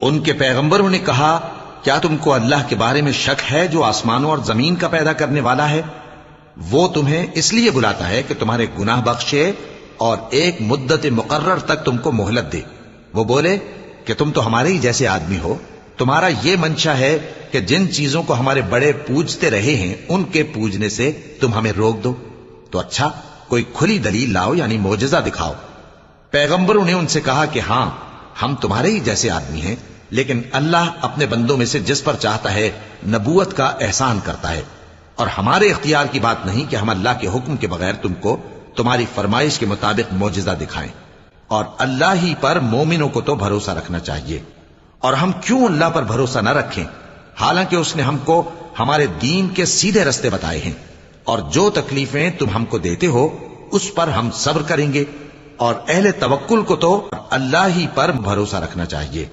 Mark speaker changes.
Speaker 1: ان کے پیغمبروں نے کہا کیا تم کو اللہ کے بارے میں شک ہے جو آسمانوں اور زمین کا پیدا کرنے والا ہے؟ وہ تمہیں اس لیے بلاتا ہے کہ تمہارے گناہ بخشے اور ایک مدت مقرر تک تم کو مہلت دے۔ وہ بولے کہ تم تو ہمارے ہی جیسے آدمی ہو، تمہارا یہ منشا ہے کہ جن چیزوں کو ہمارے بڑے پوجتے رہے ہیں ان کے پوجنے سے تم ہمیں روک دو، تو اچھا کوئی کھلی دلیل لاؤ، یعنی معجزہ دکھاؤ۔ پیغمبروں نے ان سے کہا کہ ہاں ہم تمہارے ہی جیسے آدمی ہیں، لیکن اللہ اپنے بندوں میں سے جس پر چاہتا ہے نبوت کا احسان کرتا ہے، اور ہمارے اختیار کی بات نہیں کہ ہم اللہ کے حکم کے بغیر تم کو تمہاری فرمائش کے مطابق معجزہ دکھائیں، اور اللہ ہی پر مومنوں کو تو بھروسہ رکھنا چاہیے۔ اور ہم کیوں اللہ پر بھروسہ نہ رکھیں حالانکہ اس نے ہم کو ہمارے دین کے سیدھے رستے بتائے ہیں، اور جو تکلیفیں تم ہم کو دیتے ہو اس پر ہم صبر کریں گے، اور اہل توکل کو تو اللہ ہی پر بھروسہ رکھنا چاہیے۔